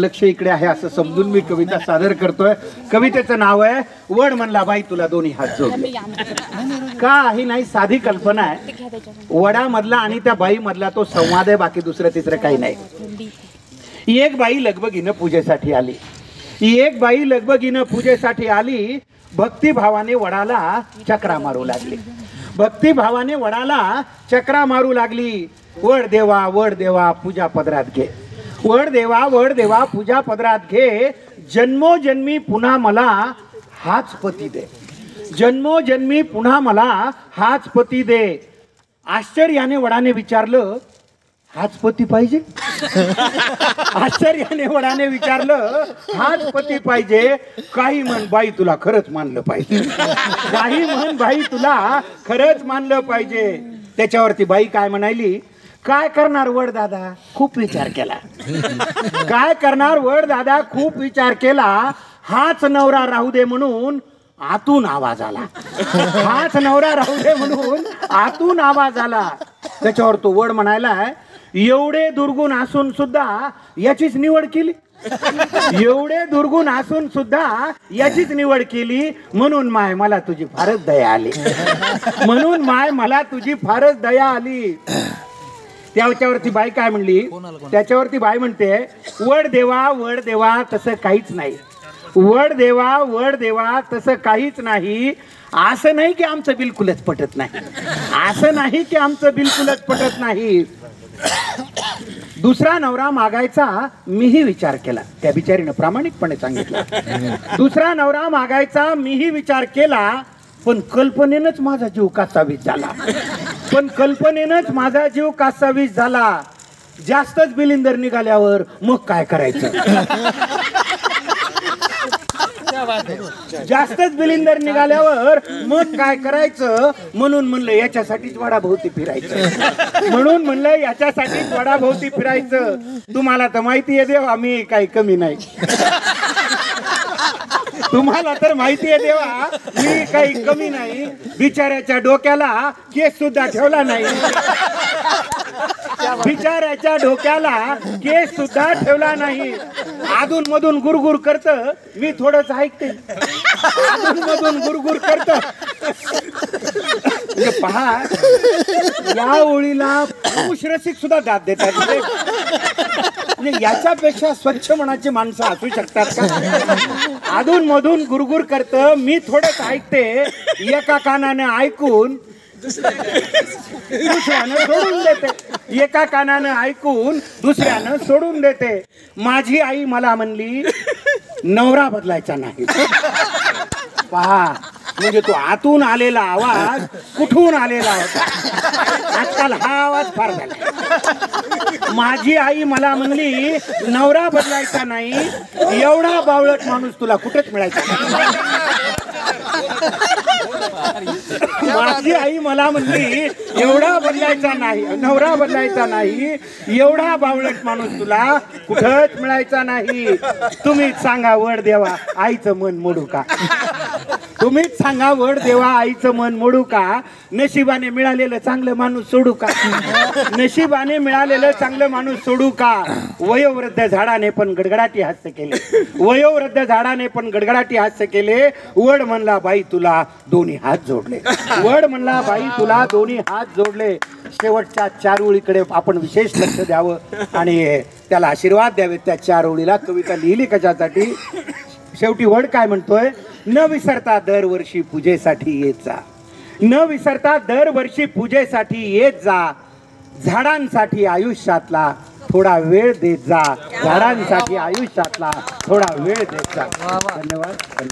लक्ष इकडे आहे असं समजून मी कविता सादर करतोय. कवितेचं नाव आहे वड म्हणला बाई तुला दोन्ही हात जोडले. काही नाही, साधी कल्पना आहे. वडामधला आणि त्या बाई मधला तो संवाद आहे, बाकी दुसरं तिसरं काही नाही. एक बाई लगबगीनं पूजेसाठी आली. एक बाई लगबगीनं पूजेसाठी आली. भक्तिभावाने वडाला चक्रा मारू लागली. भक्तिभावाने वडाला चक्रा मारू लागली. वड देवा पूजा पदरात घे. वड देवा पूजा पदरात घे. जन्मोजन्मी पुन्हा मला हाच पती दे. जन्मोजन्मी पुन्हा मला हाच पती दे. आश्चर्याने वडाने विचारलं, हाच पती पाहिजे? आश्चर्याने वडाने विचारलं, हाच पती पाहिजे? काही म्हण बाई तुला खरंच मानलं पाहिजे. काही म्हण बाई तुला खरंच मानलं पाहिजे. त्याच्यावरती बाई काय म्हणाली, काय करणार वड दादा, खूप विचार केला. काय करणार वड दादा, खूप विचार केला. हाच नवरा राहू दे म्हणून आतून आवाज आला. हाच नवरा राहू दे म्हणून आतून आवाज आला. त्याच्यावर तो वड म्हणायला, एवढे दुर्गुण असून सुद्धा याचीच निवड केली. एवढे दुर्गुण असून सुद्धा याचीच निवड केली. म्हणून माय मला तुझी फारच दया आली. म्हणून माय मला तुझी फारच दया आली. त्याच्यावरती बाई काय म्हणली, त्याच्यावरती बाई म्हणते, वड देवा तसं काहीच नाही. वड देवा तसं काहीच नाही. असं नाही की आमचं बिलकुलच पटत नाही. असं नाही की आमचं बिलकुलच पटत नाही. दुसरा नवरा मागायचा मीही विचार केला. त्या बिचारीनं प्रामाणिकपणे सांगितलं, दुसरा नवरा मागायचा मीही विचार केला. पण कल्पनेनंच माझा जीव कासावीस झाला. पण कल्पनेनंच माझा जीव कासावीस झाला. जास्तच बिलिंदर निघाल्यावर मग काय करायचं? जास्तच बिलिंदर निघाल्यावर मग काय करायचं? म्हणून म्हणलं याच्यासाठीच वडाभोवती फिरायचं. म्हणून म्हणलं याच्यासाठीच वडाभोवती फिरायचं. तुम्हाला तर माहिती आहे देवा, मी काही कमी नाही. तुम्हाला तर माहिती आहे देवा, मी काही कमी नाही. बिचाऱ्याच्या डोक्याला केस सुद्धा ठेवला नाही. बिचाऱ्याच्या डोक्याला केस सुद्धा ठेवला नाही. अधून मधून गुरगुर करत, मी थोडंच ऐकते. अधून मधून गुरगुर करत. पहा, या ओळीला पुरुष रसिक सुद्धा दाद देतात. म्हणजे याच्यापेक्षा स्वच्छ मनाची माणसं असू शकतात का? अधून मधून गुरगुर करत, मी थोडंच ऐकते. एका कानानं ऐकून दुसऱ्यानं सोडून देते. एका कानानं ऐकून दुसऱ्यानं सोडून देते. माझी आई मला म्हणली, नवरा बदलायचा नाही. पहा, म्हणजे तो आतून आलेला आवाज कुठून आलेला होता. आजकाल हा आवाज फार झाला. माझी आई मला म्हणली, नवरा बदलायचा नाही. एवढा बावळट माणूस तुला कुठेच मिळायचा नाही. माझी आई मला म्हणली, एवढा बदलायचा नाही, नवरा बदलायचा नाही. एवढा बावळट माणूस तुला कुठंच मिळायचा नाही. तुम्हीच सांगा वड देवा, आईचं मन मोडू का? तुम्हीच सांगा वड देवा, आईचं मन मोडू का? नशिबाने मिळालेलं चांगलं माणूस सोडू का? नशिबाने मिळालेलं चांगलं माणूस सोडू का? वयोवृद्ध झाडाने पण गडगडाटी हास्य केले. वयोवृद्ध झाडाने पण गडगडाटी हास्य केले. वड म्हणला बाई तुला दोन्ही हात जोडले. वड म्हणला बाई तुला दोन्ही हात जोडले. शेवटच्या 4 ओळीकडे आपण विशेष लक्ष द्यावं आणि त्याला आशीर्वाद द्यावे. त्या 4 ओळीला कविता लिहिली कशासाठी? शेवटी वड काय म्हणतोय, न विसरता दरवर्षी पूजेसाठी येत जा. न विसरता दरवर्षी पूजेसाठी येत जा. झाडांसाठी आयुष्यातला थोडा वेळ देत जा. झाडांसाठी आयुष्यातला थोडा वेळ देत जा. धन्यवाद.